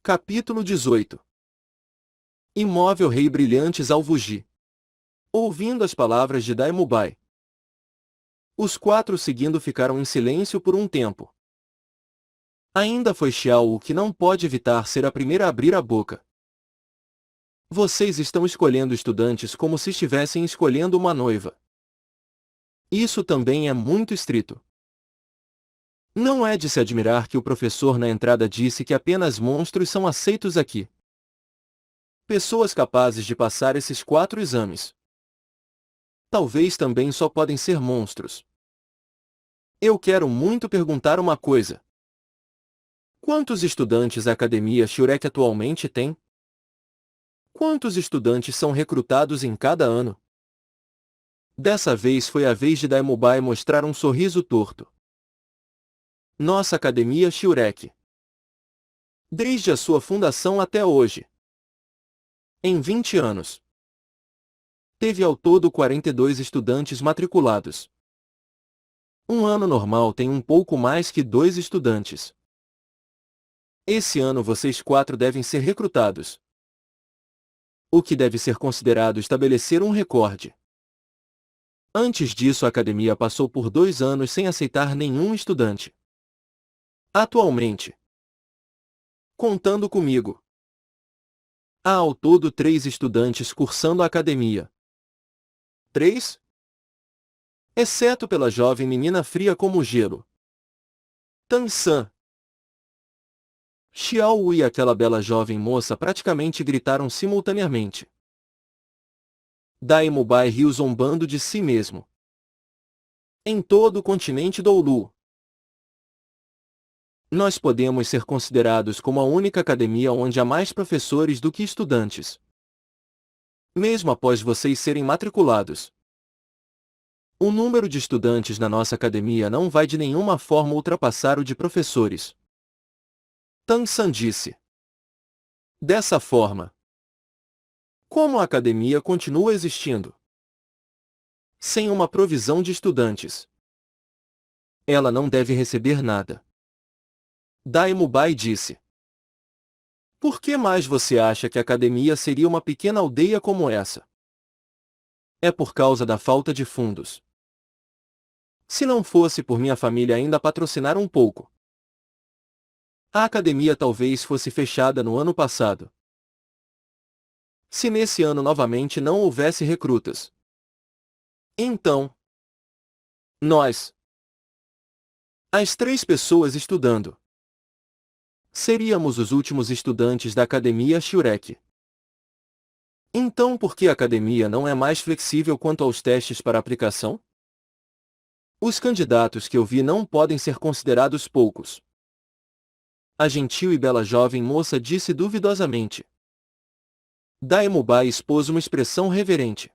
Capítulo 18. Imóvel Rei Brilhantes ao Vugi. Ouvindo as palavras de Dai-Mubai, os quatro seguindo ficaram em silêncio por um tempo. Ainda foi Xiao o que não pode evitar ser a primeira a abrir a boca. Vocês estão escolhendo estudantes como se estivessem escolhendo uma noiva. Isso também é muito estrito. Não é de se admirar que o professor na entrada disse que apenas monstros são aceitos aqui. Pessoas capazes de passar esses 4 exames. Talvez também só podem ser monstros. Eu quero muito perguntar uma coisa. Quantos estudantes a Academia Shurek atualmente tem? Quantos estudantes são recrutados em cada ano? Dessa vez foi a vez de Dai-Mubai mostrar um sorriso torto. Nossa Academia Shurek. Desde a sua fundação até hoje. Em 20 anos. Teve ao todo 42 estudantes matriculados. Um ano normal tem um pouco mais que 2 estudantes. Esse ano vocês 4 devem ser recrutados. O que deve ser considerado estabelecer um recorde. Antes disso a academia passou por 2 anos sem aceitar nenhum estudante. Atualmente, contando comigo, há ao todo 3 estudantes cursando a academia. 3? Exceto pela jovem menina fria como gelo. Tan-san. Xiao Wu e aquela bela jovem moça praticamente gritaram simultaneamente. Dai-Mubai riu zombando de si mesmo. Em todo o continente Doulu, nós podemos ser considerados como a única academia onde há mais professores do que estudantes. Mesmo após vocês serem matriculados. O número de estudantes na nossa academia não vai de nenhuma forma ultrapassar o de professores. Tan-san disse. Dessa forma, como a academia continua existindo? Sem uma provisão de estudantes. Ela não deve receber nada. Dai-Mubai disse. Por que mais você acha que a academia seria uma pequena aldeia como essa? É por causa da falta de fundos. Se não fosse por minha família ainda patrocinar um pouco, a academia talvez fosse fechada no ano passado. Se nesse ano novamente não houvesse recrutas. Então, nós, as 3 pessoas estudando, seríamos os últimos estudantes da Academia Shurek. Então por que a academia não é mais flexível quanto aos testes para aplicação? Os candidatos que eu vi não podem ser considerados poucos. A gentil e bela jovem moça disse duvidosamente. Dai-Mubai expôs uma expressão reverente.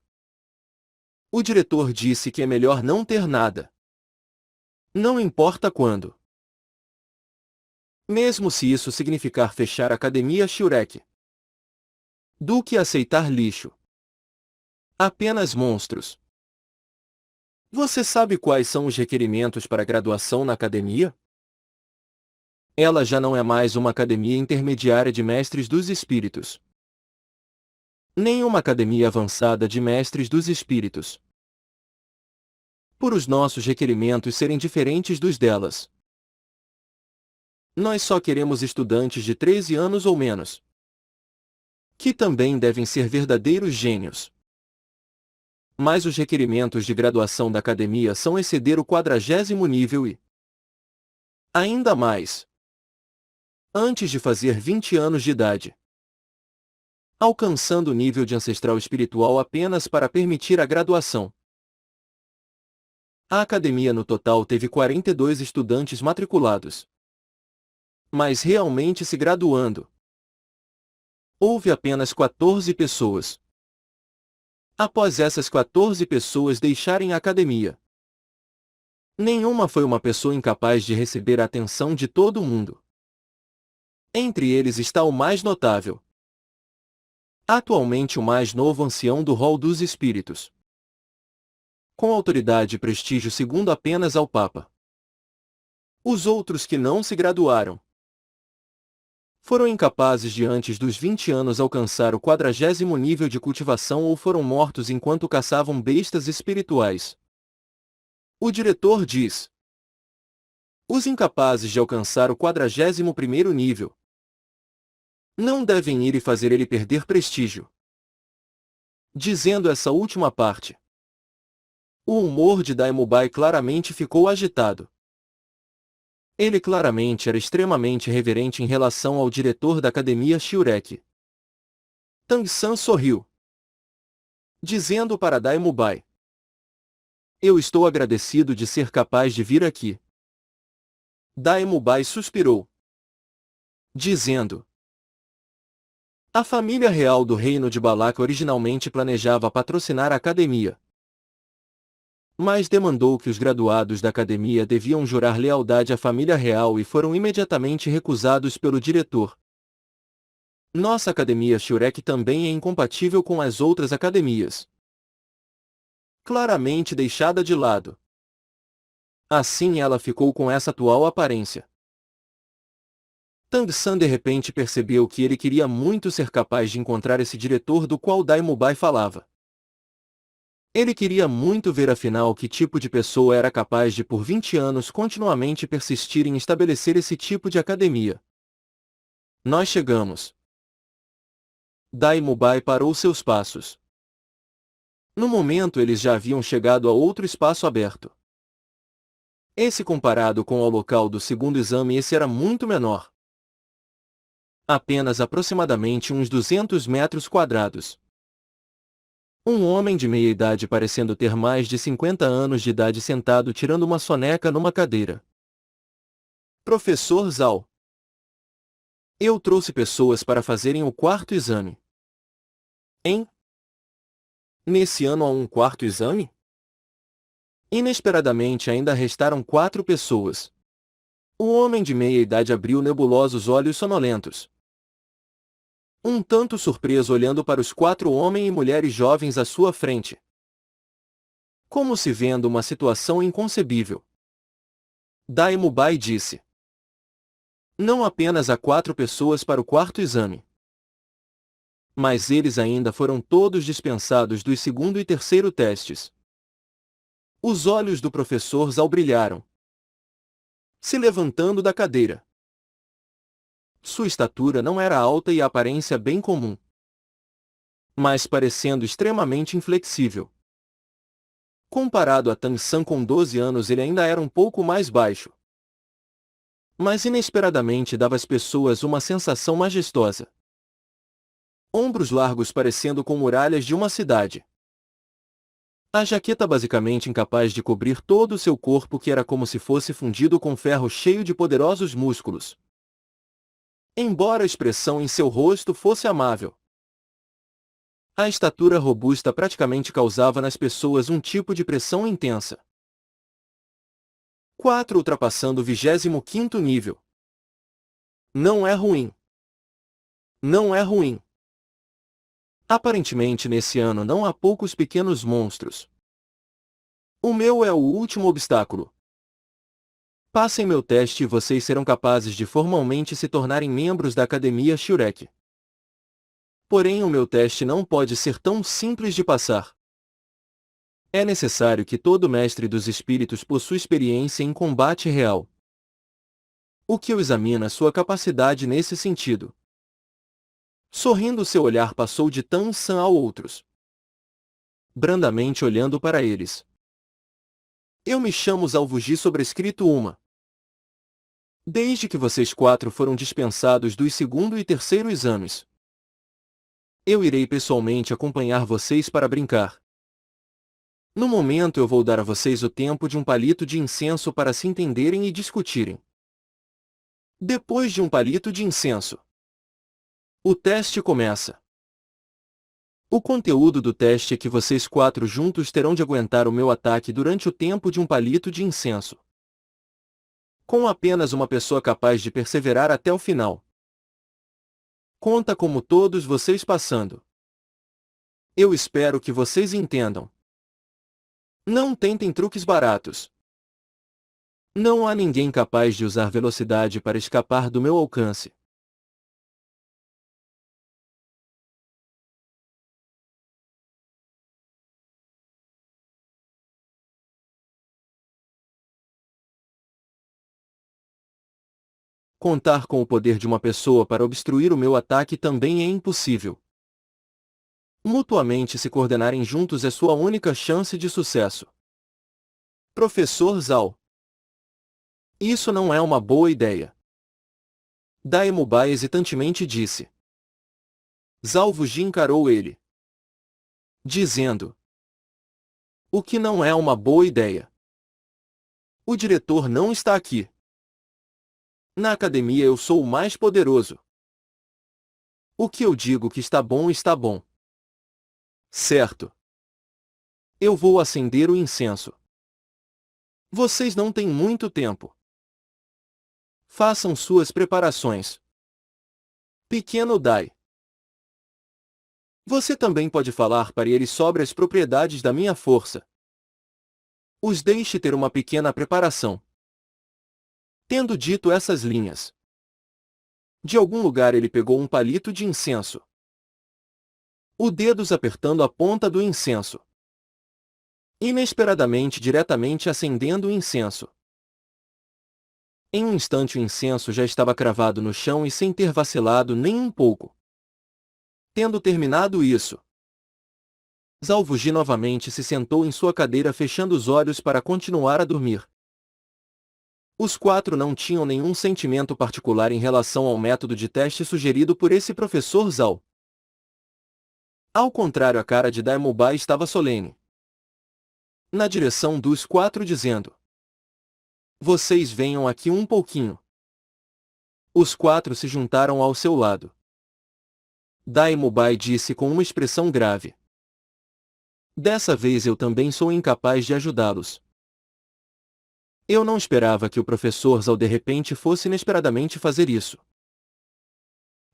O diretor disse que é melhor não ter nada. Não importa quando. Mesmo se isso significar fechar a Academia Shurek. Do que aceitar lixo. Apenas monstros. Você sabe quais são os requerimentos para graduação na academia? Ela já não é mais uma academia intermediária de mestres dos espíritos. Nem uma academia avançada de mestres dos espíritos. Por os nossos requerimentos serem diferentes dos delas. Nós só queremos estudantes de 13 anos ou menos. Que também devem ser verdadeiros gênios. Mas os requerimentos de graduação da academia são exceder o 40º nível e ainda mais. Antes de fazer 20 anos de idade. Alcançando o nível de ancestral espiritual apenas para permitir a graduação. A academia no total teve 42 estudantes matriculados. Mas realmente se graduando. Houve apenas 14 pessoas. Após essas 14 pessoas deixarem a academia, nenhuma foi uma pessoa incapaz de receber a atenção de todo mundo. Entre eles está o mais notável. Atualmente o mais novo ancião do rol dos espíritos. Com autoridade e prestígio segundo apenas ao Papa. Os outros que não se graduaram Foram incapazes de antes dos 20 anos alcançar o 40º nível de cultivação ou foram mortos enquanto caçavam bestas espirituais. O diretor diz: os incapazes de alcançar o 41º nível não devem ir e fazer ele perder prestígio. Dizendo essa última parte, o humor de Daimubai claramente ficou agitado. Ele claramente era extremamente reverente em relação ao diretor da academia Shurek. Tang-san sorriu, dizendo para Daimubai: eu estou agradecido de ser capaz de vir aqui. Daimubai suspirou, dizendo: a família real do reino de Balak originalmente planejava patrocinar a academia, mas demandou que os graduados da academia deviam jurar lealdade à família real e foram imediatamente recusados pelo diretor. Nossa academia Shurek também é incompatível com as outras academias. Claramente deixada de lado. Assim ela ficou com essa atual aparência. Tang-san de repente percebeu que ele queria muito ser capaz de encontrar esse diretor do qual Daimubai falava. Ele queria muito ver afinal que tipo de pessoa era capaz de por 20 anos continuamente persistir em estabelecer esse tipo de academia. Nós chegamos. Daimubai parou seus passos. No momento eles já haviam chegado a outro espaço aberto. Esse comparado com o local do segundo exame, esse era muito menor. Apenas aproximadamente uns 200 metros quadrados. Um homem de meia idade parecendo ter mais de 50 anos de idade sentado tirando uma soneca numa cadeira. Professor Zhao. Eu trouxe pessoas para fazerem o quarto exame. Hein? Nesse ano há um quarto exame? Inesperadamente ainda restaram 4 pessoas. O homem de meia idade abriu nebulosos olhos sonolentos. Um tanto surpreso olhando para os 4 homens e mulheres jovens à sua frente. Como se vendo uma situação inconcebível. Daimubai disse: não apenas há 4 pessoas para o quarto exame. Mas eles ainda foram todos dispensados dos segundo e terceiro testes. Os olhos do professor Zhao brilharam, se levantando da cadeira. Sua estatura não era alta e a aparência bem comum, mas parecendo extremamente inflexível. Comparado a Tang-san com 12 anos, ele ainda era um pouco mais baixo. Mas inesperadamente dava às pessoas uma sensação majestosa. Ombros largos parecendo com muralhas de uma cidade. A jaqueta basicamente incapaz de cobrir todo o seu corpo, que era como se fosse fundido com ferro cheio de poderosos músculos. Embora a expressão em seu rosto fosse amável, a estatura robusta praticamente causava nas pessoas um tipo de pressão intensa. 4 ultrapassando o 25º nível. Não é ruim. Não é ruim. Aparentemente nesse ano não há poucos pequenos monstros. O meu é o último obstáculo. Passem meu teste e vocês serão capazes de formalmente se tornarem membros da Academia Shurek. Porém o meu teste não pode ser tão simples de passar. É necessário que todo mestre dos espíritos possua experiência em combate real. O que eu examino é sua capacidade nesse sentido. Sorrindo, seu olhar passou de Tang-san a outros, brandamente olhando para eles. Eu me chamo Zhao Wuji, sobrescrito uma. Desde que vocês 4 foram dispensados dos segundo e terceiro exames, eu irei pessoalmente acompanhar vocês para brincar. No momento eu vou dar a vocês o tempo de um palito de incenso para se entenderem e discutirem. Depois de um palito de incenso, o teste começa. O conteúdo do teste é que vocês 4 juntos terão de aguentar o meu ataque durante o tempo de um palito de incenso. Com apenas uma pessoa capaz de perseverar até o final. Conta como todos vocês passando. Eu espero que vocês entendam. Não tentem truques baratos. Não há ninguém capaz de usar velocidade para escapar do meu alcance. Contar com o poder de uma pessoa para obstruir o meu ataque também é impossível. Mutuamente se coordenarem juntos é sua única chance de sucesso. Professor Zhao. Isso não é uma boa ideia. Daemubai hesitantemente disse. Zhao Wuji encarou ele, dizendo: o que não é uma boa ideia? O diretor não está aqui. Na academia eu sou o mais poderoso. O que eu digo que está bom está bom. Certo. Eu vou acender o incenso. Vocês não têm muito tempo. Façam suas preparações. Pequeno Dai. Você também pode falar para eles sobre as propriedades da minha força. Os deixe ter uma pequena preparação. Tendo dito essas linhas, de algum lugar ele pegou um palito de incenso. Os dedos apertando a ponta do incenso. Inesperadamente diretamente acendendo o incenso. Em um instante o incenso já estava cravado no chão e sem ter vacilado nem um pouco. Tendo terminado isso, Zhao Wuji novamente se sentou em sua cadeira fechando os olhos para continuar a dormir. Os 4 não tinham nenhum sentimento particular em relação ao método de teste sugerido por esse professor Zhao. Ao contrário, a cara de Daemubai estava solene. Na direção dos 4 dizendo: vocês venham aqui um pouquinho. Os 4 se juntaram ao seu lado. Daemubai disse com uma expressão grave: dessa vez eu também sou incapaz de ajudá-los. Eu não esperava que o professor Zhao de repente fosse inesperadamente fazer isso.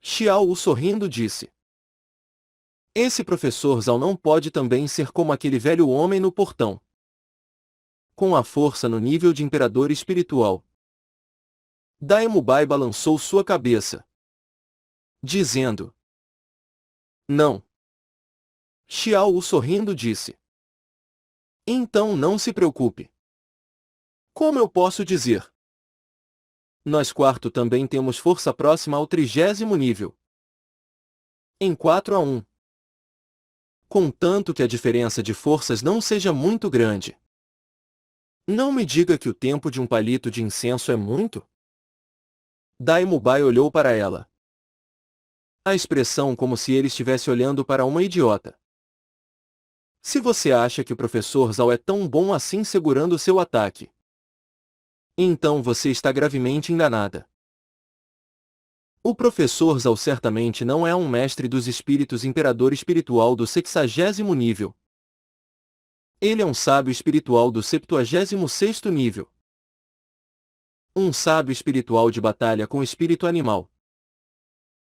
Xiao sorrindo disse: esse professor Zhao não pode também ser como aquele velho homem no portão. Com a força no nível de imperador espiritual. Daemubai balançou sua cabeça, dizendo: não. Xiao sorrindo disse: então não se preocupe. Como eu posso dizer? Nós 4 também temos força próxima ao 30º nível. Em 4-1. Contanto que a diferença de forças não seja muito grande. Não me diga que o tempo de um palito de incenso é muito. Daemubai olhou para ela. A expressão como se ele estivesse olhando para uma idiota. Se você acha que o professor Zhao é tão bom assim segurando seu ataque, então você está gravemente enganada. O professor Zhao certamente não é um mestre dos espíritos imperador espiritual do 60º nível. Ele é um sábio espiritual do 76º nível. Um sábio espiritual de batalha com espírito animal.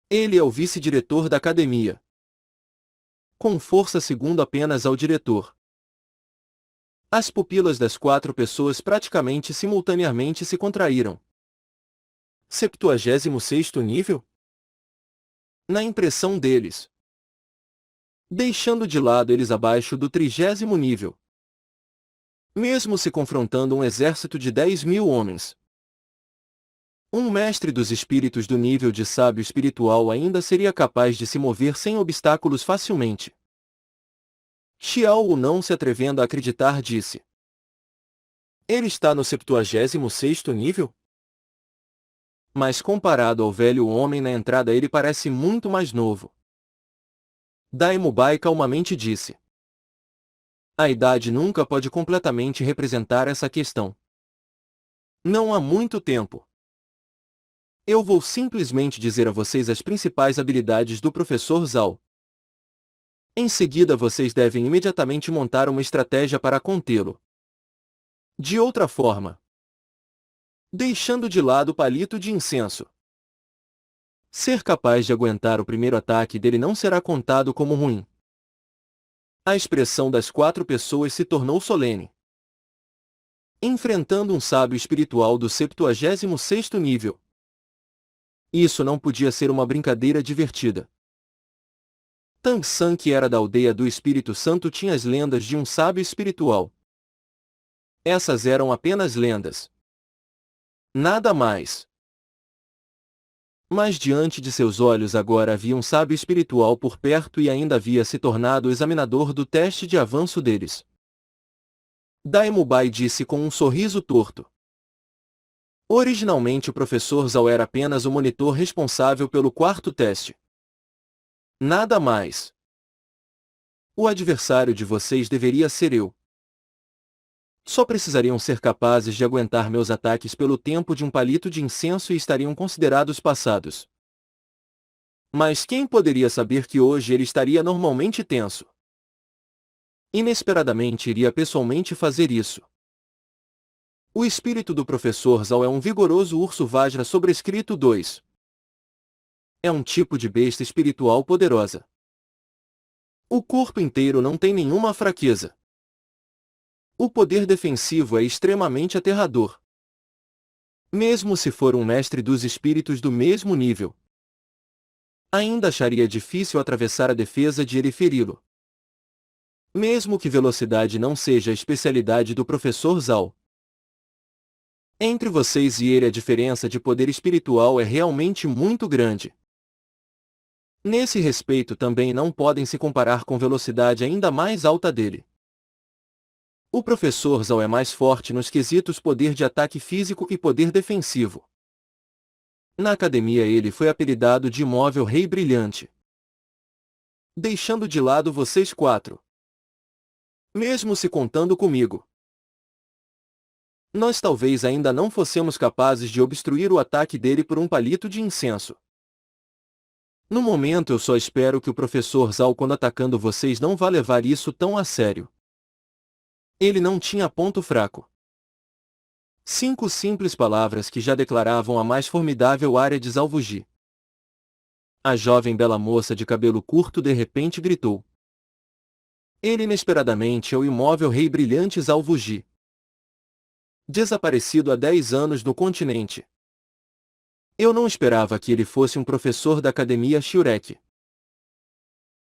Ele é o vice-diretor da academia. Com força segundo apenas ao diretor. As pupilas das 4 pessoas praticamente simultaneamente se contraíram. 76º nível? Na impressão deles. Deixando de lado eles abaixo do 30º nível. Mesmo se confrontando um exército de 10.000 homens. Um mestre dos espíritos do nível de sábio espiritual ainda seria capaz de se mover sem obstáculos facilmente. Xiao, não se atrevendo a acreditar, disse: ele está no 76º nível? Mas comparado ao velho homem na entrada ele parece muito mais novo. Daemubai calmamente disse: a idade nunca pode completamente representar essa questão. Não há muito tempo. Eu vou simplesmente dizer a vocês as principais habilidades do professor Zhao. Em seguida vocês devem imediatamente montar uma estratégia para contê-lo. De outra forma, deixando de lado o palito de incenso, ser capaz de aguentar o primeiro ataque dele não será contado como ruim. A expressão das 4 pessoas se tornou solene. Enfrentando um sábio espiritual do 76º nível. Isso não podia ser uma brincadeira divertida. Tang San, que era da aldeia do Espírito Santo, tinha as lendas de um sábio espiritual. Essas eram apenas lendas. Nada mais. Mas diante de seus olhos agora havia um sábio espiritual por perto e ainda havia se tornado o examinador do teste de avanço deles. Daimubai disse com um sorriso torto. Originalmente o professor Zhao era apenas o monitor responsável pelo quarto teste. Nada mais. O adversário de vocês deveria ser eu. Só precisariam ser capazes de aguentar meus ataques pelo tempo de um palito de incenso e estariam considerados passados. Mas quem poderia saber que hoje ele estaria normalmente tenso? Inesperadamente iria pessoalmente fazer isso. O espírito do professor Zhao é um vigoroso urso Vajra sobrescrito 2. É um tipo de besta espiritual poderosa. O corpo inteiro não tem nenhuma fraqueza. O poder defensivo é extremamente aterrador. Mesmo se for um mestre dos espíritos do mesmo nível, ainda acharia difícil atravessar a defesa de ele e feri-lo. Mesmo que velocidade não seja a especialidade do professor Zhao. Entre vocês e ele a diferença de poder espiritual é realmente muito grande. Nesse respeito também não podem se comparar com velocidade ainda mais alta dele. O professor Zhao é mais forte nos quesitos poder de ataque físico e poder defensivo. Na academia ele foi apelidado de Imóvel Rei Brilhante. Deixando de lado vocês 4. Mesmo se contando comigo, nós talvez ainda não fossemos capazes de obstruir o ataque dele por um palito de incenso. No momento eu só espero que o professor Zhao quando atacando vocês não vá levar isso tão a sério. Ele não tinha ponto fraco. 5 simples palavras que já declaravam a mais formidável área de Zalvuji. A jovem bela moça de cabelo curto de repente gritou. Ele inesperadamente é o imóvel rei brilhante Zalvuji. Desaparecido há 10 anos no continente. Eu não esperava que ele fosse um professor da academia Shurek.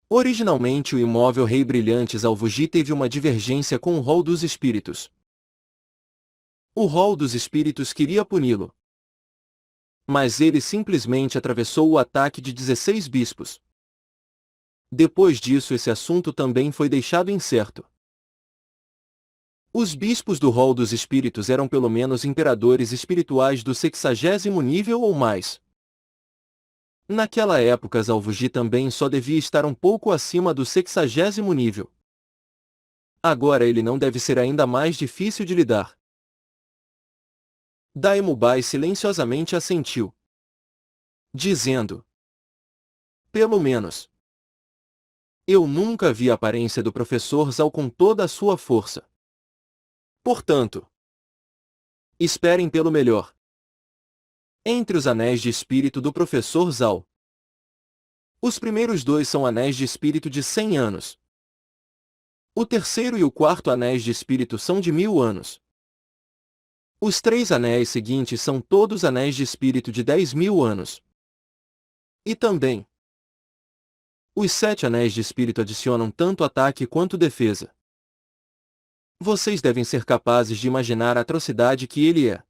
Originalmente o imóvel rei brilhante Zalvuji teve uma divergência com o rol dos espíritos. O rol dos espíritos queria puni-lo. Mas ele simplesmente atravessou o ataque de 16 bispos. Depois disso esse assunto também foi deixado incerto. Os bispos do rol dos espíritos eram pelo menos imperadores espirituais do 60º nível ou mais. Naquela época Zalvuji também só devia estar um pouco acima do 60º nível. Agora ele não deve ser ainda mais difícil de lidar. Daimubai silenciosamente assentiu, dizendo: pelo menos. Eu nunca vi a aparência do professor Zhao com toda a sua força. Portanto, esperem pelo melhor. Entre os anéis de espírito do professor Zhao, os primeiros 2 são anéis de espírito de 100 anos. O terceiro e o quarto anéis de espírito são de 1000 anos. Os 3 anéis seguintes são todos anéis de espírito de 10.000 anos. E também, os 7 anéis de espírito adicionam tanto ataque quanto defesa. Vocês devem ser capazes de imaginar a atrocidade que ele é.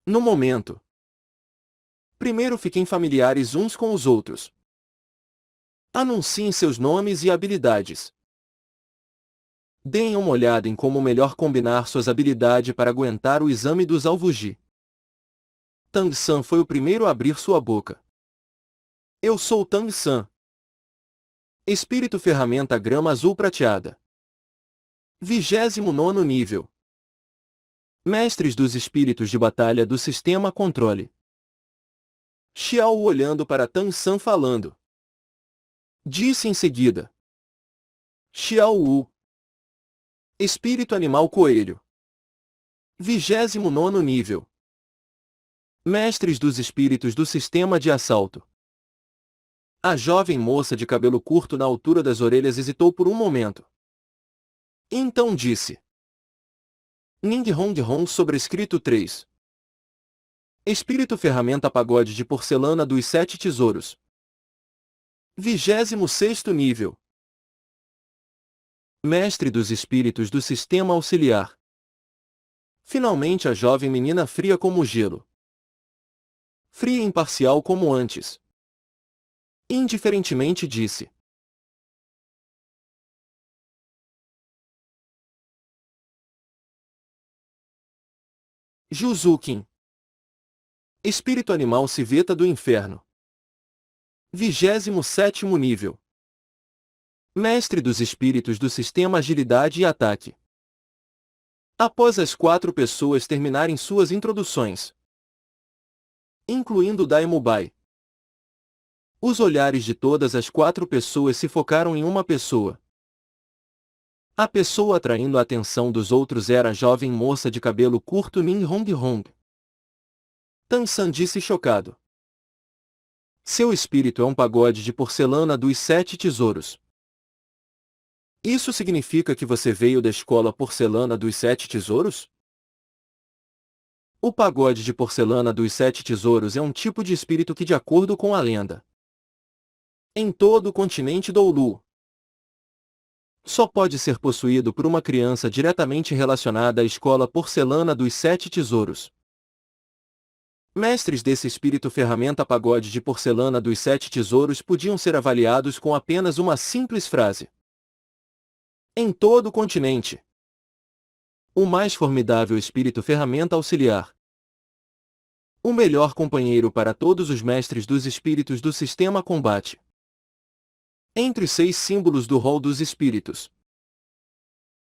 No momento, primeiro fiquem familiares uns com os outros. Anunciem seus nomes e habilidades. Deem uma olhada em como melhor combinar suas habilidades para aguentar o exame dos Zalvuji. Tang San foi o primeiro a abrir sua boca. Eu sou Tang San. Espírito ferramenta grama azul prateada. 29º nível. Mestres dos espíritos de batalha do sistema controle. Xiao olhando para Tang San falando. Disse em seguida. Xiao Wu. Espírito animal coelho. 29º nível. Mestres dos espíritos do sistema de assalto. A jovem moça de cabelo curto na altura das orelhas hesitou por um momento. Então disse. Ning Hong Hong sobrescrito 3. Espírito ferramenta pagode de porcelana dos 7 tesouros. 26º nível. Mestre dos espíritos do sistema auxiliar. Finalmente a jovem menina fria como gelo. Fria e imparcial como antes. Indiferentemente disse. Juzukin. Espírito animal civeta do inferno. 27º nível. Mestre dos espíritos do sistema agilidade e ataque. Após as 4 pessoas terminarem suas introduções, incluindo Daimubai, os olhares de todas as 4 pessoas se focaram em uma pessoa. A pessoa atraindo a atenção dos outros era a jovem moça de cabelo curto Nin Hong Hong. Tan-san disse chocado. Seu espírito é um pagode de porcelana dos 7 tesouros. Isso significa que você veio da escola porcelana dos 7 tesouros? O pagode de porcelana dos 7 tesouros é um tipo de espírito que, de acordo com a lenda, em todo o continente Doulu, só pode ser possuído por uma criança diretamente relacionada à escola porcelana dos 7 tesouros. Mestres desse espírito ferramenta pagode de porcelana dos 7 tesouros podiam ser avaliados com apenas uma simples frase. Em todo o continente. O mais formidável espírito ferramenta auxiliar. O melhor companheiro para todos os mestres dos espíritos do sistema combate. Entre os 6 símbolos do rol dos espíritos.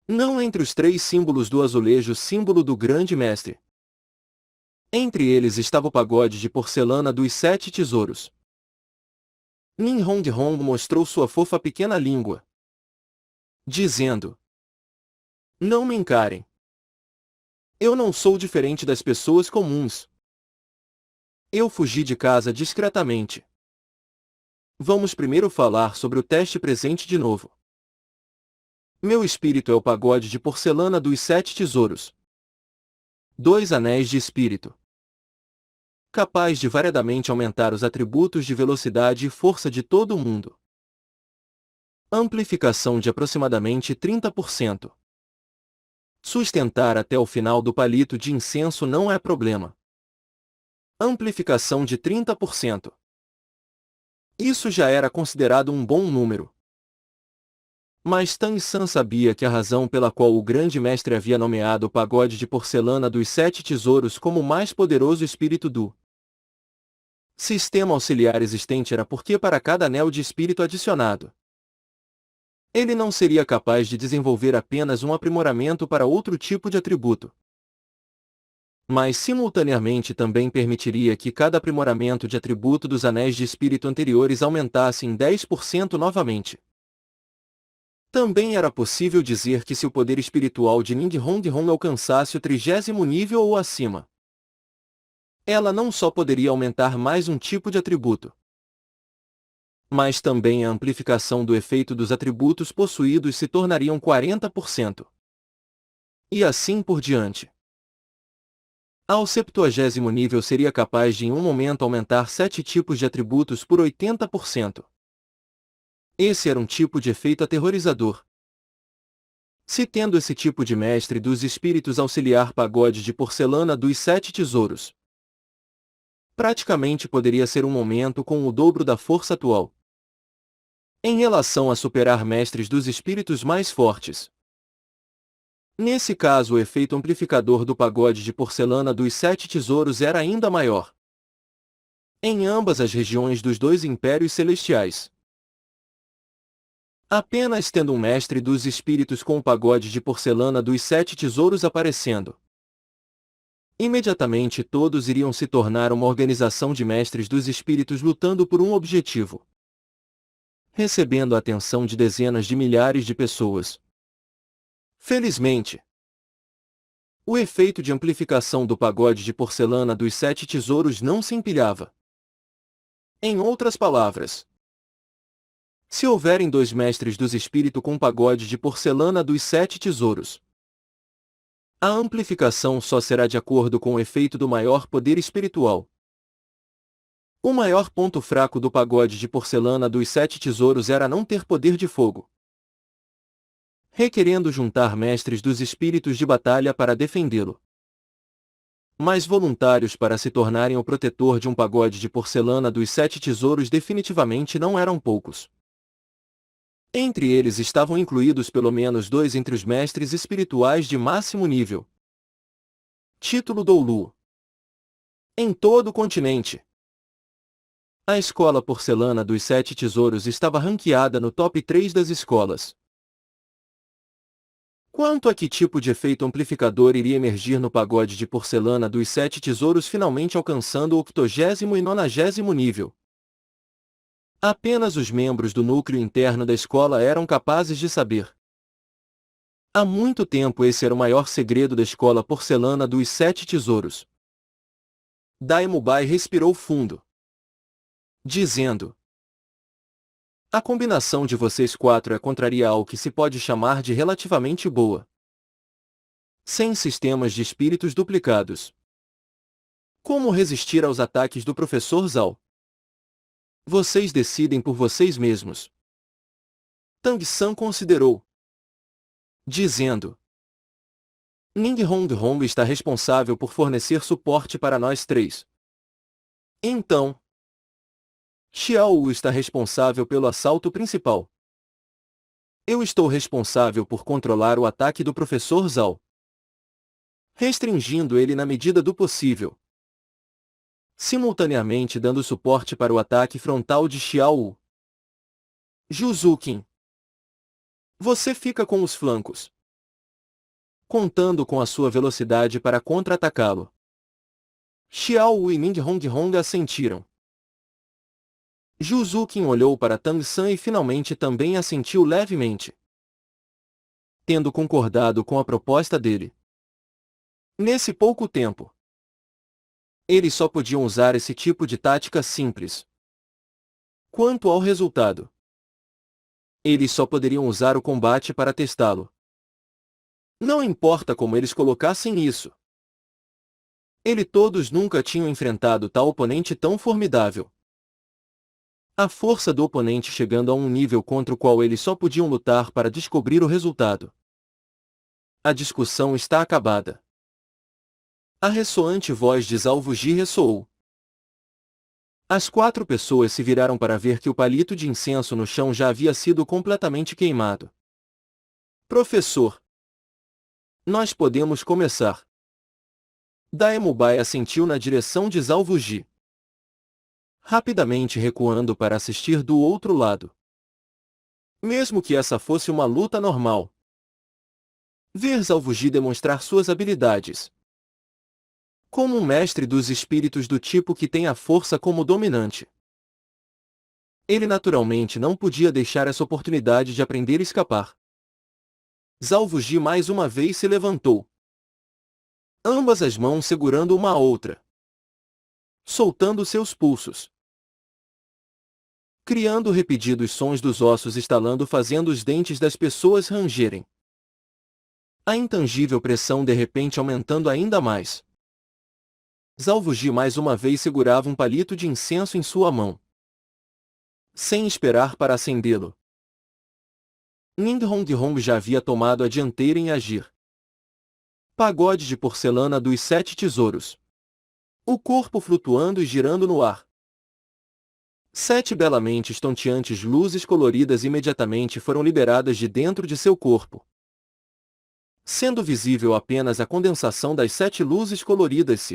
Não entre os 3 símbolos do azulejo símbolo do grande mestre. Entre eles estava o pagode de porcelana dos 7 tesouros. Nin Hong Hong mostrou sua fofa pequena língua, dizendo: Não me encarem. Eu não sou diferente das pessoas comuns. Eu fugi de casa discretamente. Vamos primeiro falar sobre o teste presente de novo. Meu espírito é o pagode de porcelana dos 7 tesouros. 2 anéis de espírito. Capaz de variadamente aumentar os atributos de velocidade e força de todo o mundo. Amplificação de aproximadamente 30%. Sustentar até o final do palito de incenso não é problema. Amplificação de 30%. Isso já era considerado um bom número. Mas Tan-san sabia que a razão pela qual o grande mestre havia nomeado o pagode de porcelana dos 7 tesouros como o mais poderoso espírito do sistema auxiliar existente era porque para cada anel de espírito adicionado, ele não seria capaz de desenvolver apenas um aprimoramento para outro tipo de atributo, mas simultaneamente também permitiria que cada aprimoramento de atributo dos anéis de espírito anteriores aumentasse em 10% novamente. Também era possível dizer que se o poder espiritual de Ning Hong Hong alcançasse o 30º nível ou acima, ela não só poderia aumentar mais um tipo de atributo, mas também a amplificação do efeito dos atributos possuídos se tornariam 40%. E assim por diante. Ao 70º nível seria capaz de em um momento aumentar 7 tipos de atributos por 80%. Esse era um tipo de efeito aterrorizador. Se tendo esse tipo de mestre dos espíritos auxiliar pagode de porcelana dos 7 tesouros, praticamente poderia ser um momento com o dobro da força atual. Em relação a superar mestres dos espíritos mais fortes. Nesse caso o efeito amplificador do pagode de porcelana dos 7 tesouros era ainda maior. Em ambas as regiões dos 2 impérios celestiais. Apenas tendo um mestre dos espíritos com o pagode de porcelana dos 7 tesouros aparecendo, imediatamente todos iriam se tornar uma organização de mestres dos espíritos lutando por um objetivo, recebendo a atenção de dezenas de milhares de pessoas. Felizmente, o efeito de amplificação do pagode de porcelana dos 7 tesouros não se empilhava. Em outras palavras, se houverem 2 mestres dos espíritos com pagode de porcelana dos 7 tesouros, a amplificação só será de acordo com o efeito do maior poder espiritual. O maior ponto fraco do pagode de porcelana dos 7 tesouros era não ter poder de fogo, requerendo juntar mestres dos espíritos de batalha para defendê-lo. Mas voluntários para se tornarem o protetor de um pagode de porcelana dos 7 tesouros definitivamente não eram poucos. Entre eles estavam incluídos pelo menos 2 entre os mestres espirituais de máximo nível. Título Doulu. Em todo o continente. A escola porcelana dos 7 tesouros estava ranqueada no top 3 das escolas. Quanto a que tipo de efeito amplificador iria emergir no pagode de porcelana dos 7 tesouros finalmente alcançando o 80º e 90º nível? Apenas os membros do núcleo interno da escola eram capazes de saber. Há muito tempo esse era o maior segredo da escola porcelana dos 7 tesouros. Daimubai respirou fundo, dizendo: a combinação de vocês 4 é contraria ao que se pode chamar de relativamente boa. Sem sistemas de espíritos duplicados. Como resistir aos ataques do professor Zhao? Vocês decidem por vocês mesmos. Tang San considerou, dizendo: Ning Hong está responsável por fornecer suporte para nós 3. Então, Xiao Wu está responsável pelo assalto principal. Eu estou responsável por controlar o ataque do professor Zhao, restringindo ele na medida do possível, simultaneamente dando suporte para o ataque frontal de Xiao Wu. Zhu Zuqin, você fica com os flancos, contando com a sua velocidade para contra-atacá-lo. Xiao Wu e Ning Hong assentiram. Zhu Zuqin olhou para Tang San e finalmente também assentiu levemente, tendo concordado com a proposta dele. Nesse pouco tempo, eles só podiam usar esse tipo de tática simples. Quanto ao resultado, eles só poderiam usar o combate para testá-lo. Não importa como eles colocassem isso. Todos nunca tinham enfrentado tal oponente tão formidável. A força do oponente chegando a um nível contra o qual eles só podiam lutar para descobrir o resultado. A discussão está acabada. A ressoante voz de Zhao Wuji ressoou. As 4 pessoas se viraram para ver que o palito de incenso no chão já havia sido completamente queimado. Professor, nós podemos começar. Daemubai assentiu na direção de Zhao Wuji, rapidamente recuando para assistir do outro lado. Mesmo que essa fosse uma luta normal. Ver Zhao Wuji demonstrar suas habilidades. Como um mestre dos espíritos do tipo que tem a força como dominante. Ele naturalmente não podia deixar essa oportunidade de aprender e escapar. Zhao Wuji mais uma vez se levantou. Ambas as mãos segurando uma a outra. Soltando seus pulsos. Criando repetidos sons dos ossos estalando fazendo os dentes das pessoas rangerem. A intangível pressão de repente aumentando ainda mais. Zhao Wuji mais uma vez segurava um palito de incenso em sua mão, sem esperar para acendê-lo. Ning Hong já havia tomado a dianteira em agir. Pagode de porcelana dos 7 tesouros. O corpo flutuando e girando no ar. 7 belamente estonteantes luzes coloridas imediatamente foram liberadas de dentro de seu corpo, sendo visível apenas a condensação das 7 luzes coloridas.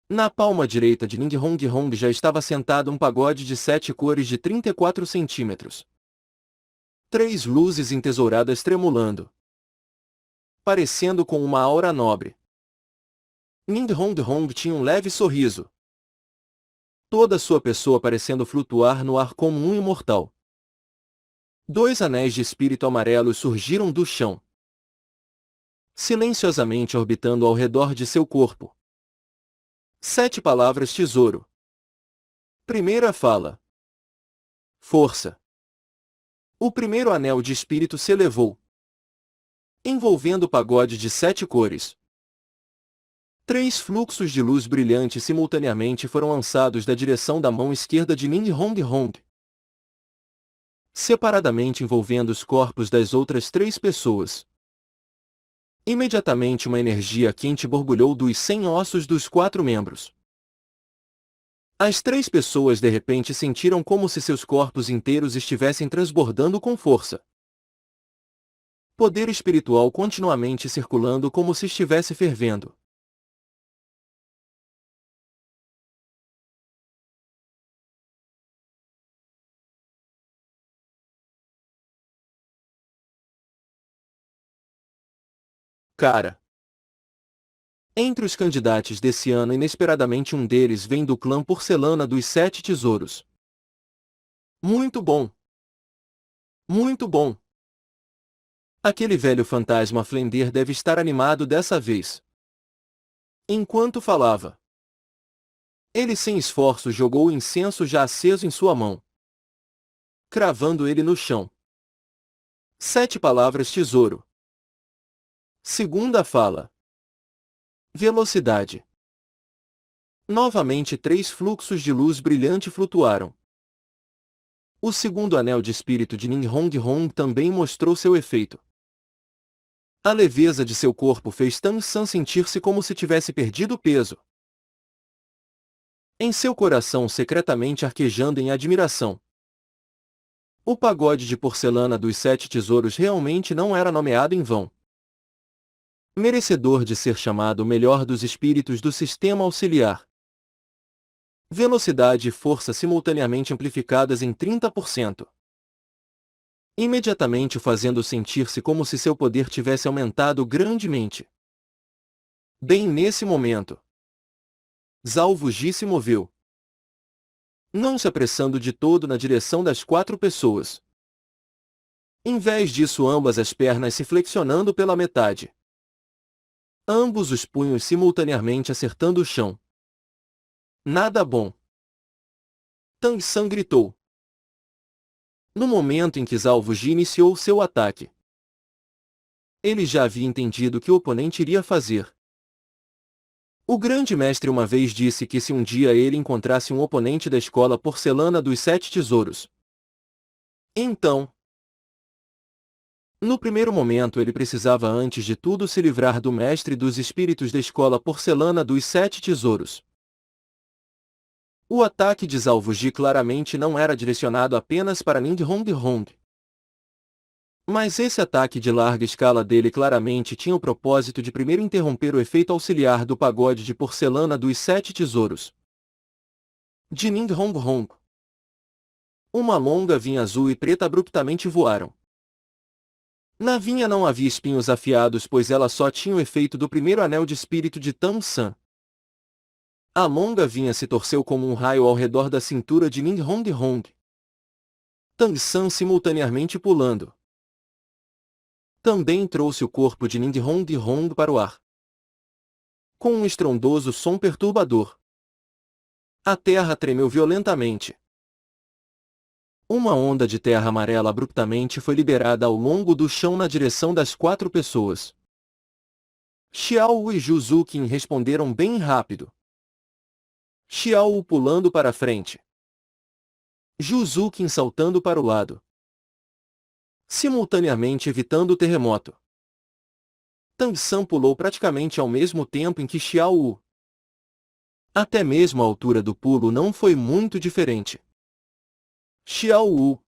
Na palma direita de Ning Hong já estava sentado um pagode de 7 cores de 34 centímetros. 3 luzes entesouradas tremulando, parecendo com uma aura nobre. Ning Hong tinha um leve sorriso. Toda sua pessoa parecendo flutuar no ar como um imortal. 2 anéis de espírito amarelos surgiram do chão, silenciosamente orbitando ao redor de seu corpo. 7 palavras tesouro. Primeira fala. Força. O primeiro anel de espírito se elevou, envolvendo o pagode de 7 cores. 3 fluxos de luz brilhante simultaneamente foram lançados da direção da mão esquerda de Ning Hong, separadamente envolvendo os corpos das outras 3 pessoas. Imediatamente uma energia quente borbulhou dos 100 ossos dos 4 membros. As 3 pessoas de repente sentiram como se seus corpos inteiros estivessem transbordando com força. Poder espiritual continuamente circulando como se estivesse fervendo. Cara. Entre os candidatos desse ano, inesperadamente um deles vem do clã Porcelana dos 7 Tesouros. Muito bom! Muito bom! Aquele velho fantasma Flender deve estar animado dessa vez. Enquanto falava, ele sem esforço jogou o incenso já aceso em sua mão, cravando ele no chão. 7 palavras tesouro. Segunda fala. Velocidade. Novamente 3 fluxos de luz brilhante flutuaram. O segundo anel de espírito de Ninhong Hong também mostrou seu efeito. A leveza de seu corpo fez Tang San sentir-se como se tivesse perdido peso. Em seu coração secretamente arquejando em admiração. O pagode de porcelana dos 7 tesouros realmente não era nomeado em vão. Merecedor de ser chamado o melhor dos espíritos do sistema auxiliar. Velocidade e força simultaneamente amplificadas em 30%. Imediatamente o fazendo sentir-se como se seu poder tivesse aumentado grandemente. Bem nesse momento, Zhao Wuji se moveu. Não se apressando de todo na direção das 4 pessoas. Em vez disso, ambas as pernas se flexionando pela metade. Ambos os punhos simultaneamente acertando o chão. Nada bom. Tang San gritou. No momento em que Zhao Wuji iniciou seu ataque, ele já havia entendido o que o oponente iria fazer. O grande mestre uma vez disse que se um dia ele encontrasse um oponente da escola porcelana dos 7 tesouros, então, no primeiro momento ele precisava antes de tudo se livrar do mestre dos espíritos da escola porcelana dos 7 tesouros. O ataque de Zhao Wuji claramente não era direcionado apenas para Ninhong Hong. Mas esse ataque de larga escala dele claramente tinha o propósito de primeiro interromper o efeito auxiliar do pagode de porcelana dos 7 tesouros. De Ninhong Hong. Uma longa vinha azul e preta abruptamente voaram. Na vinha não havia espinhos afiados, pois ela só tinha o efeito do primeiro anel de espírito de Tang San. A longa vinha se torceu como um raio ao redor da cintura de Ninhong Hong. Tang San simultaneamente pulando. Também trouxe o corpo de Ninhong Hong para o ar. Com um estrondoso som perturbador, a terra tremeu violentamente. Uma onda de terra amarela abruptamente foi liberada ao longo do chão na direção das 4 pessoas. Xiao Wu e Zhu Zuqin responderam bem rápido. Xiao Wu pulando para a frente. Zhu Zuqin saltando para o lado, simultaneamente evitando o terremoto. Tang San pulou praticamente ao mesmo tempo em que Xiao Wu. Até mesmo a altura do pulo não foi muito diferente. Xiao Wu.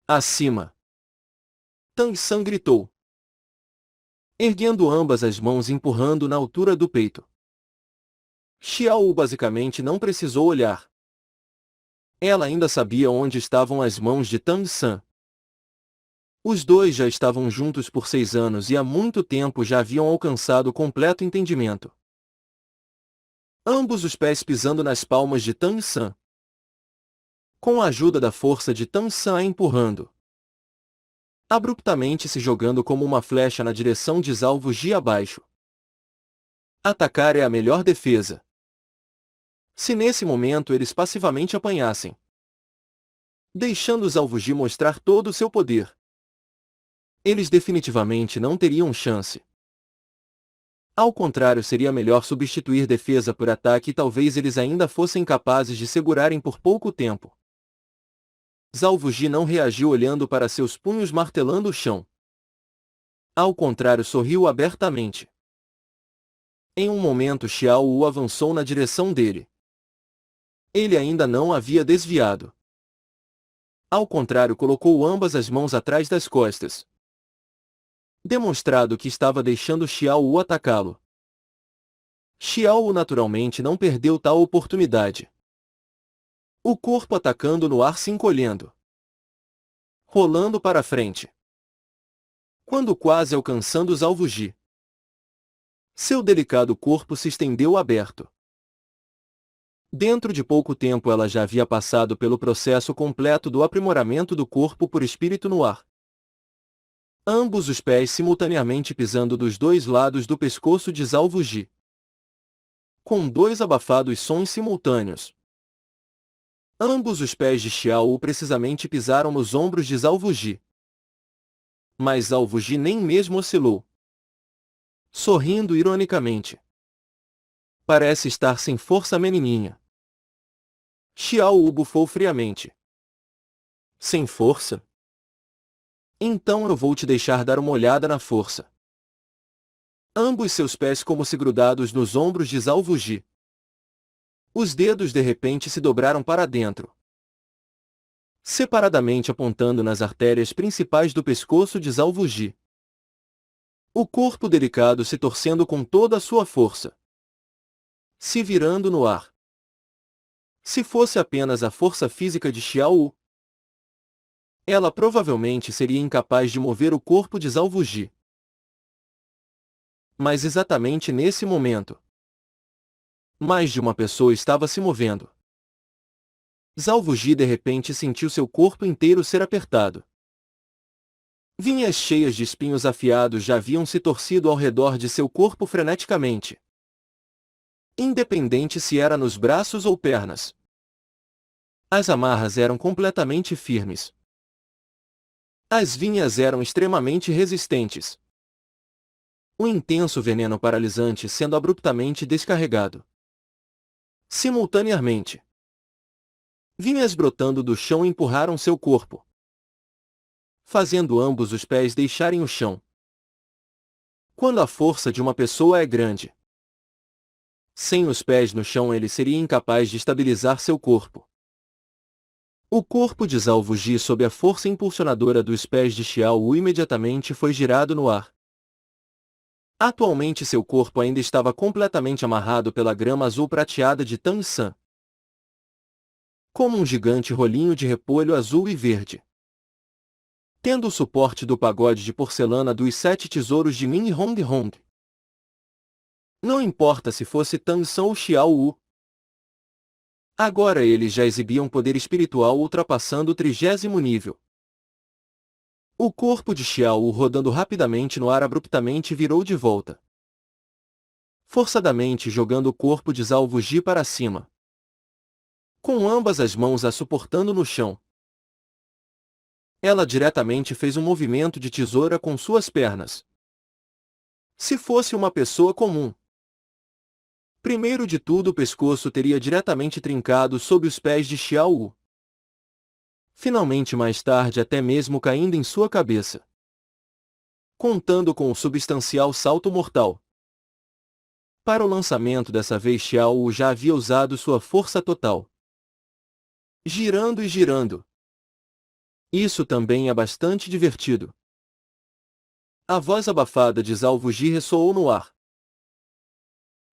Acima. Tang San gritou, erguendo ambas as mãos e empurrando na altura do peito. Xiao Wu basicamente não precisou olhar. Ela ainda sabia onde estavam as mãos de Tang San. Os dois já estavam juntos por 6 anos e há muito tempo já haviam alcançado completo entendimento. Ambos os pés pisando nas palmas de Tang San. Com a ajuda da força de Tang San a empurrando. Abruptamente se jogando como uma flecha na direção de Zhao Wuji abaixo. Atacar é a melhor defesa. Se nesse momento eles passivamente apanhassem, deixando Zhao Wuji mostrar todo o seu poder, eles definitivamente não teriam chance. Ao contrário, seria melhor substituir defesa por ataque e talvez eles ainda fossem capazes de segurarem por pouco tempo. Zhao Wuji não reagiu olhando para seus punhos martelando o chão. Ao contrário, sorriu abertamente. Em um momento, Xiao Wu avançou na direção dele. Ele ainda não havia desviado. Ao contrário, colocou ambas as mãos atrás das costas, demonstrado que estava deixando Xiao Wu atacá-lo. Xiao Wu naturalmente não perdeu tal oportunidade. O corpo atacando no ar, se encolhendo, rolando para frente. Quando quase alcançando Zhao Wuji, seu delicado corpo se estendeu aberto. Dentro de pouco tempo ela já havia passado pelo processo completo do aprimoramento do corpo por espírito no ar. Ambos os pés simultaneamente pisando dos dois lados do pescoço de Zhao Wuji, com dois abafados sons simultâneos. Ambos os pés de Xiao Wu precisamente pisaram nos ombros de Zhao Wuji. Mas Zhao Wuji nem mesmo oscilou, sorrindo ironicamente. Parece estar sem força, menininha. Xiao Wu bufou friamente. Sem força? Então eu vou te deixar dar uma olhada na força. Ambos seus pés como se grudados nos ombros de Zhao Wuji. Os dedos de repente se dobraram para dentro, separadamente apontando nas artérias principais do pescoço de Zhao Wuji. O corpo delicado se torcendo com toda a sua força, se virando no ar. Se fosse apenas a força física de Xiao Wu, ela provavelmente seria incapaz de mover o corpo de Zhao Wuji. Mas exatamente nesse momento, mais de uma pessoa estava se movendo. Zhao Wuji de repente sentiu seu corpo inteiro ser apertado. Vinhas cheias de espinhos afiados já haviam se torcido ao redor de seu corpo freneticamente, independente se era nos braços ou pernas. As amarras eram completamente firmes. As vinhas eram extremamente resistentes. Um intenso veneno paralisante sendo abruptamente descarregado. Simultaneamente, vinhas brotando do chão empurraram seu corpo, fazendo ambos os pés deixarem o chão. Quando a força de uma pessoa é grande, sem os pés no chão ele seria incapaz de estabilizar seu corpo. O corpo de Zhao Wuji, sob a força impulsionadora dos pés de Xiao Wu, imediatamente foi girado no ar. Atualmente seu corpo ainda estava completamente amarrado pela grama azul prateada de Tanshan, como um gigante rolinho de repolho azul e verde. Tendo o suporte do pagode de porcelana dos 7 tesouros de Min Hong Hong. Não importa se fosse Tanshan ou Xiao Wu. Agora eles já exibiam poder espiritual ultrapassando o 30º nível. O corpo de Xiao Wu, rodando rapidamente no ar, abruptamente virou de volta, forçadamente jogando o corpo de Zhao Wuji para cima, com ambas as mãos a suportando no chão. Ela diretamente fez um movimento de tesoura com suas pernas. Se fosse uma pessoa comum, primeiro de tudo o pescoço teria diretamente trincado sob os pés de Xiao Wu. Finalmente, mais tarde, até mesmo caindo em sua cabeça, contando com o substancial salto mortal. Para o lançamento dessa vez, Xiao Wu já havia usado sua força total, girando e girando. Isso também é bastante divertido. A voz abafada de Zhao Wuji ressoou no ar.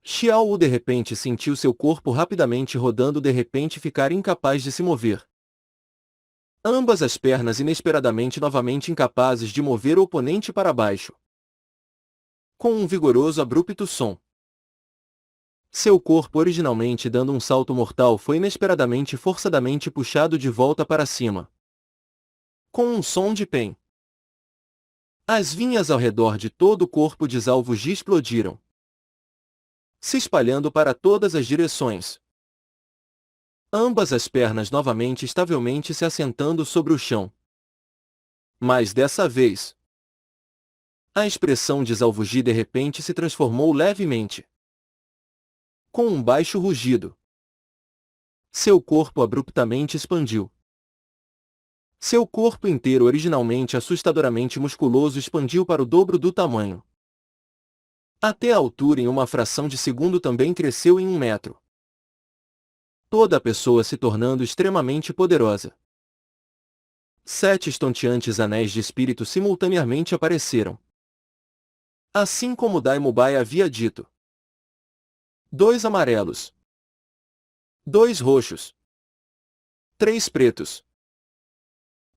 Xiao Wu de repente sentiu seu corpo rapidamente rodando, de repente ficar incapaz de se mover. Ambas as pernas inesperadamente novamente incapazes de mover o oponente para baixo, com um vigoroso abrupto som. Seu corpo, originalmente dando um salto mortal, foi inesperadamente forçadamente puxado de volta para cima, com um som de pen. As vinhas ao redor de todo o corpo de Zhao Wuji explodiram, se espalhando para todas as direções. Ambas as pernas novamente estavelmente se assentando sobre o chão. Mas dessa vez, a expressão de Zhao Wuji de repente se transformou levemente, com um baixo rugido. Seu corpo abruptamente expandiu, Seu corpo inteiro, originalmente assustadoramente musculoso, expandiu para o dobro do tamanho. Até a altura, em uma fração de segundo, também cresceu em 1 metro. Toda a pessoa se tornando extremamente poderosa. 7 estonteantes anéis de espírito simultaneamente apareceram. Assim como Dai-Mubai havia dito. 2 amarelos. 2 roxos. 3 pretos.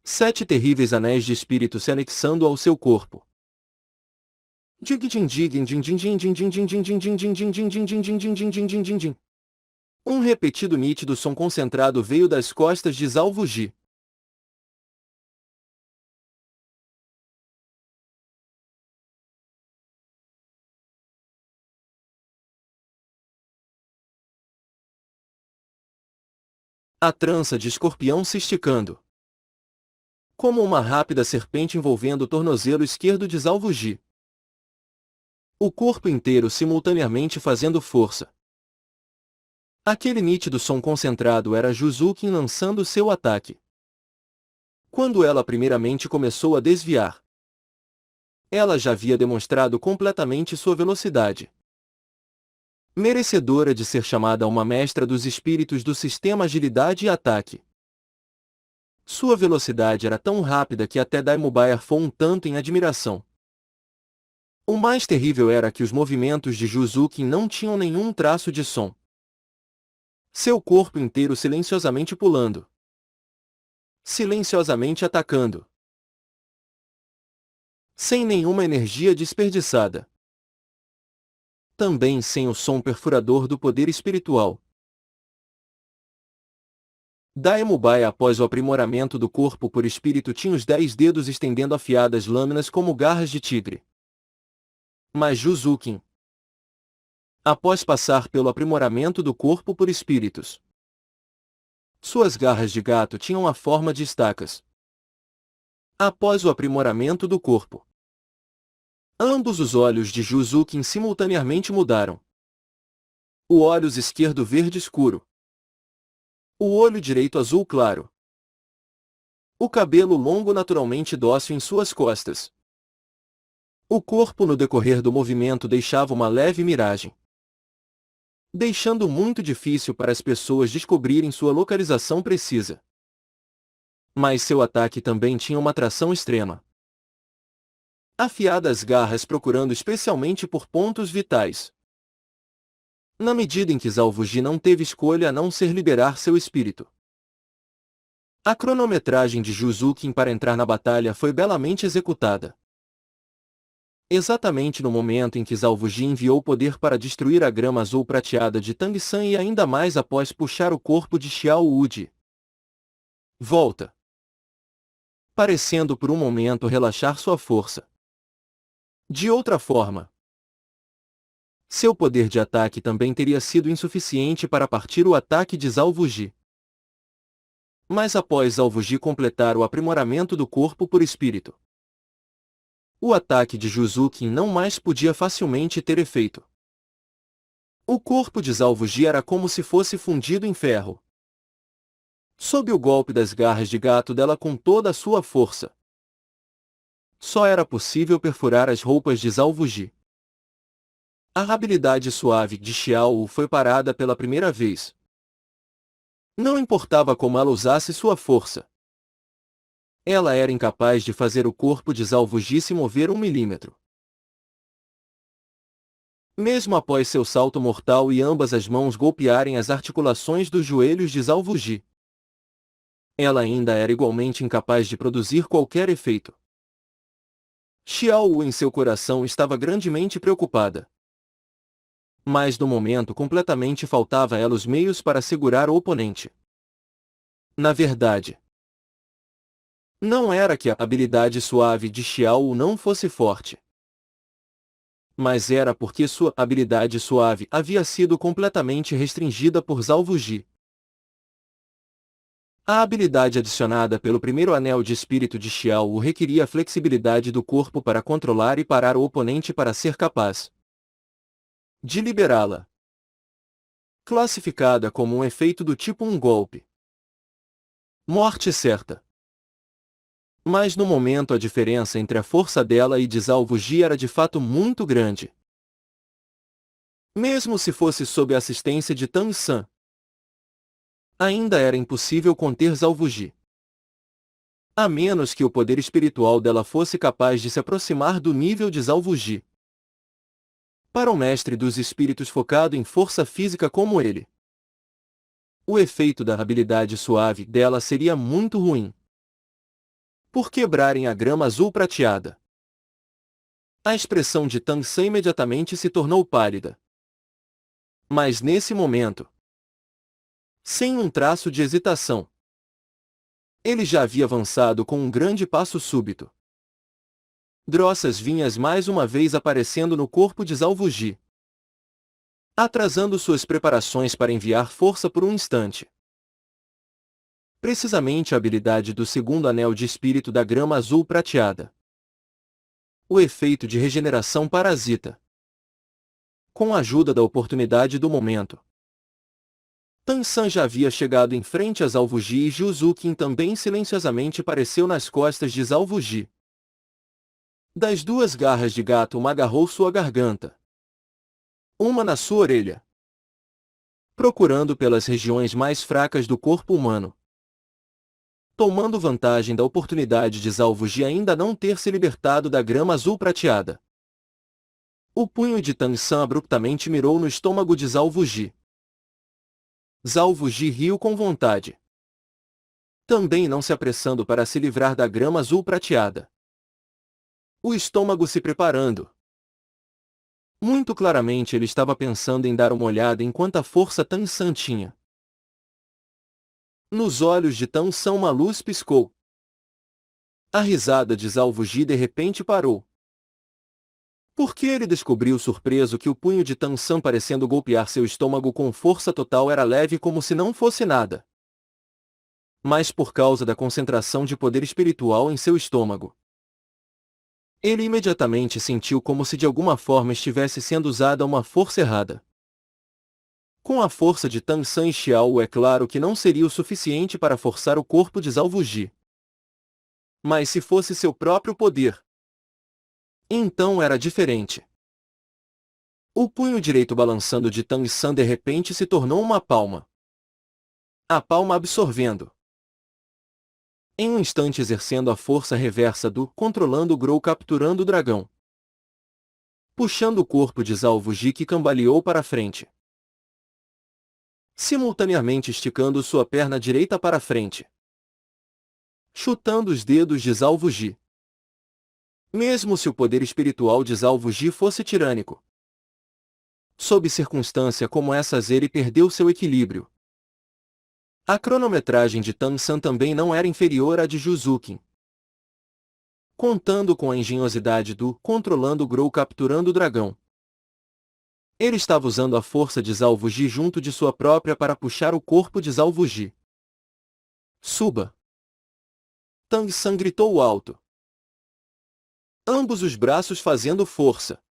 7 terríveis anéis de espírito se anexando ao seu corpo. Um repetido nítido som concentrado veio das costas de Zalvuji. A trança de escorpião se esticando. Como uma rápida serpente envolvendo o tornozelo esquerdo de Zalvuji. O corpo inteiro simultaneamente fazendo força. Aquele nítido som concentrado era Juzukin lançando seu ataque. Quando ela primeiramente começou a desviar, ela já havia demonstrado completamente sua velocidade. Merecedora de ser chamada uma mestra dos espíritos do sistema agilidade e ataque. Sua velocidade era tão rápida que até Dai-Mubai arfou um tanto em admiração. O mais terrível era que os movimentos de Juzukin não tinham nenhum traço de som. Seu corpo inteiro silenciosamente pulando. Silenciosamente atacando. Sem nenhuma energia desperdiçada. Também sem o som perfurador do poder espiritual. Dai-Mubai, após o aprimoramento do corpo por espírito, tinha os 10 dedos estendendo afiadas lâminas como garras de tigre. Mas Juzukin, após passar pelo aprimoramento do corpo por espíritos, suas garras de gato tinham a forma de estacas. Após o aprimoramento do corpo, ambos os olhos de Juzukin simultaneamente mudaram. O olho esquerdo verde escuro. O olho direito azul claro. O cabelo longo naturalmente dócil em suas costas. O corpo no decorrer do movimento deixava uma leve miragem, deixando muito difícil para as pessoas descobrirem sua localização precisa. Mas seu ataque também tinha uma atração extrema. Afiadas garras procurando especialmente por pontos vitais. Na medida em que Zalvuji não teve escolha a não ser liberar seu espírito. A cronometragem de Juzukin para entrar na batalha foi belamente executada. Exatamente no momento em que Zalvuji enviou poder para destruir a grama azul prateada de Tangsan e ainda mais após puxar o corpo de Xiao Wu. Volta. Parecendo por um momento relaxar sua força. De outra forma, seu poder de ataque também teria sido insuficiente para partir o ataque de Zalvuji. Mas após Zalvuji completar o aprimoramento do corpo por espírito, o ataque de Juzukin não mais podia facilmente ter efeito. O corpo de Zalvuji era como se fosse fundido em ferro. Sob o golpe das garras de gato dela com toda a sua força, só era possível perfurar as roupas de Zalvuji. A habilidade suave de Xiao Wu foi parada pela primeira vez. Não importava como ela usasse sua força. Ela era incapaz de fazer o corpo de Zalvuji se mover 1 milímetro. Mesmo após seu salto mortal e ambas as mãos golpearem as articulações dos joelhos de Zalvuji, ela ainda era igualmente incapaz de produzir qualquer efeito. Xiao Wu em seu coração estava grandemente preocupada. Mas no momento completamente faltava a ela os meios para segurar o oponente. Na verdade, não era que a habilidade suave de Xiao Wu não fosse forte. Mas era porque sua habilidade suave havia sido completamente restringida por Zalvuji. A habilidade adicionada pelo primeiro anel de espírito de Xiao Wu requeria a flexibilidade do corpo para controlar e parar o oponente para ser capaz de liberá-la. Classificada como um efeito do tipo um golpe. Morte certa. Mas no momento a diferença entre a força dela e de Zhao Wuji era de fato muito grande. Mesmo se fosse sob a assistência de Tang San, ainda era impossível conter Zhao Wuji. A menos que o poder espiritual dela fosse capaz de se aproximar do nível de Zhao Wuji. Para o mestre dos espíritos focado em força física como ele, o efeito da habilidade suave dela seria muito ruim. Por quebrarem a grama azul prateada. A expressão de Tang San imediatamente se tornou pálida. Mas nesse momento, sem um traço de hesitação, ele já havia avançado com um grande passo súbito. Grossas vinhas mais uma vez aparecendo no corpo de Zhao Wuji, atrasando suas preparações para enviar força por um instante. Precisamente a habilidade do segundo anel de espírito da grama azul prateada. O efeito de regeneração parasita. Com a ajuda da oportunidade do momento, Tang San já havia chegado em frente a Zhao Wuji e Jiu Zuqin também silenciosamente apareceu nas costas de Zhao Wuji. Das duas garras de gato uma agarrou sua garganta, uma na sua orelha, procurando pelas regiões mais fracas do corpo humano. Tomando vantagem da oportunidade de Zhao Wuji ainda não ter se libertado da grama azul prateada, o punho de Tang San abruptamente mirou no estômago de Zhao Wuji. Zhao Wuji riu com vontade, também não se apressando para se livrar da grama azul prateada. O estômago se preparando. Muito claramente ele estava pensando em dar uma olhada em quanta força Tang San tinha. Nos olhos de Tang San uma luz piscou. A risada de Zhao Wuji de repente parou. Porque ele descobriu surpreso que o punho de Tang San parecendo golpear seu estômago com força total era leve como se não fosse nada. Mas por causa da concentração de poder espiritual em seu estômago, ele imediatamente sentiu como se de alguma forma estivesse sendo usada uma força errada. Com a força de Tang San e Xiao é claro que não seria o suficiente para forçar o corpo de Zhao Wuji. Mas se fosse seu próprio poder, então era diferente. O punho direito balançando de Tang San de repente se tornou uma palma. A palma absorvendo. Em um instante exercendo a força reversa do controlando o Grou capturando o dragão. Puxando o corpo de Zhao Wuji que cambaleou para a frente. Simultaneamente esticando sua perna direita para a frente. Chutando os dedos de Zhao Wuji. Mesmo se o poder espiritual de Zhao Wuji fosse tirânico. Sob circunstância como essas ele perdeu seu equilíbrio. A cronometragem de Tang San também não era inferior à de Jiu Zuqin. Contando com a engenhosidade do controlando o Grou capturando o dragão. Ele estava usando a força de Zhao Wuji junto de sua própria para puxar o corpo de Zhao Wuji. Suba! Tang San gritou alto. Ambos os braços fazendo força.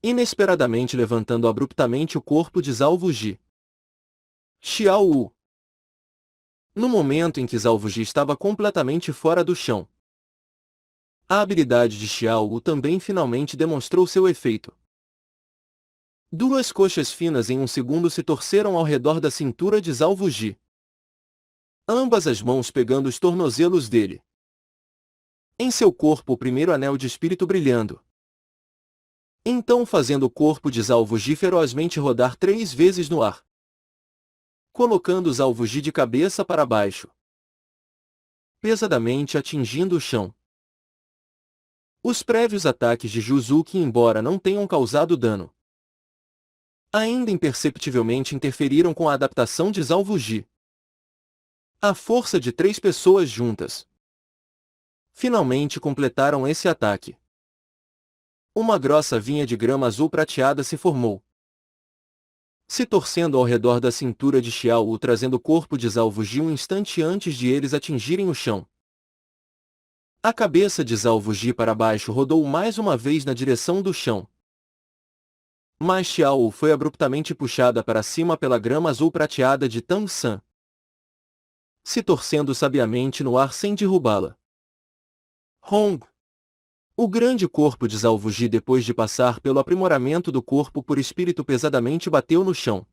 Inesperadamente levantando abruptamente o corpo de Zhao Wuji. Xiao Wu. No momento em que Zhao Wuji estava completamente fora do chão, a habilidade de Xiao Wu também finalmente demonstrou seu efeito. Duas coxas finas em um segundo se torceram ao redor da cintura de Zhao Wuji. Ambas as mãos pegando os tornozelos dele. Em seu corpo o primeiro anel de espírito brilhando. Então fazendo o corpo de Zhao Wuji ferozmente rodar 3 vezes no ar. Colocando Zhao Wuji de cabeça para baixo. Pesadamente atingindo o chão. Os prévios ataques de Jiu Zuqin embora não tenham causado dano, ainda imperceptivelmente interferiram com a adaptação de Zhao Wuji. A força de 3 pessoas juntas finalmente completaram esse ataque. Uma grossa vinha de grama azul prateada se formou, se torcendo ao redor da cintura de Xiao Wu trazendo o corpo de Zhao Wuji um instante antes de eles atingirem o chão. A cabeça de Zhao Wuji para baixo rodou mais uma vez na direção do chão. Mas Xiao Wu foi abruptamente puxada para cima pela grama azul prateada de Tang San. se torcendo sabiamente no ar sem derrubá-la. Hong. O grande corpo de Zalvuji, depois de passar pelo aprimoramento do corpo por espírito, pesadamente bateu no chão.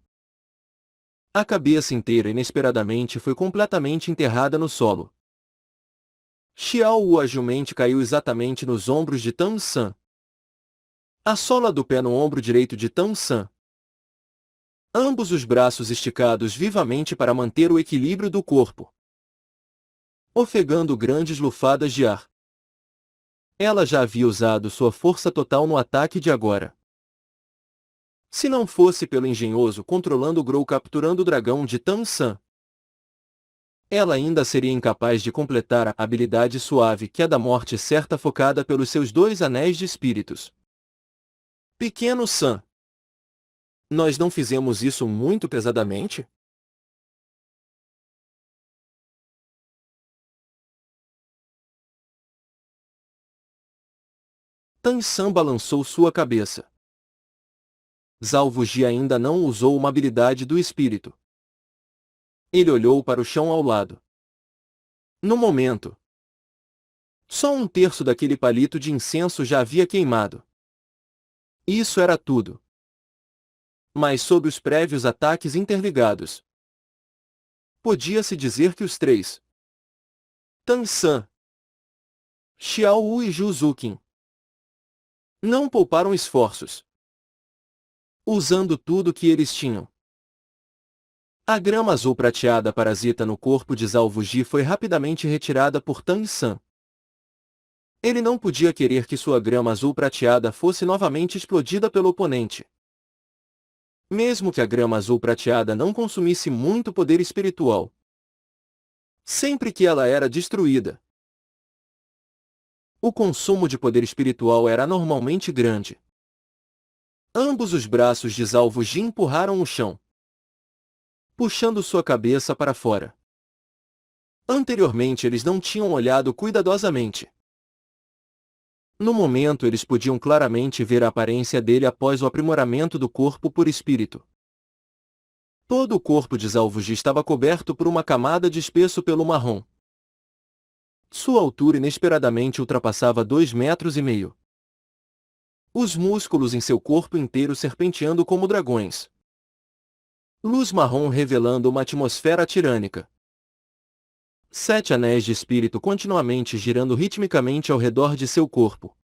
A cabeça inteira inesperadamente foi completamente enterrada no solo. Xiao Wu agilmente caiu exatamente nos ombros de Tang San. A sola do pé no ombro direito de Tang San. Ambos os braços esticados vivamente para manter o equilíbrio do corpo. Ofegando grandes lufadas de ar. Ela já havia usado sua força total no ataque de agora. Se não fosse pelo engenhoso controlando o Grou capturando o dragão de Tang San, ela ainda seria incapaz de completar a habilidade suave que é da morte certa focada pelos seus 2 anéis de espíritos. Pequeno San. Nós não fizemos isso muito pesadamente? Tang San balançou sua cabeça. Zalvuji ainda não usou uma habilidade do espírito. Ele olhou para o chão ao lado. No momento, só 1/3 daquele palito de incenso já havia queimado. Isso era tudo. Mas sob os prévios ataques interligados, podia-se dizer que os 3, Tang San, Xiao Wu e Zhu Zuqin, não pouparam esforços, usando tudo que eles tinham. A grama azul prateada parasita no corpo de Zalvuji foi rapidamente retirada por Tang San. Ele não podia querer que sua grama azul prateada fosse novamente explodida pelo oponente. Mesmo que a grama azul prateada não consumisse muito poder espiritual, sempre que ela era destruída, o consumo de poder espiritual era anormalmente grande. Ambos os braços de Zalvuji empurraram o chão, puxando sua cabeça para fora. Anteriormente eles não tinham olhado cuidadosamente. No momento eles podiam claramente ver a aparência dele após o aprimoramento do corpo por espírito. Todo o corpo de Zalvuji estava coberto por uma camada de espesso pelo marrom. Sua altura inesperadamente ultrapassava 2,5 metros. Os músculos em seu corpo inteiro serpenteando como dragões. Luz marrom revelando uma atmosfera tirânica. 7 anéis de espírito continuamente girando ritmicamente ao redor de seu corpo.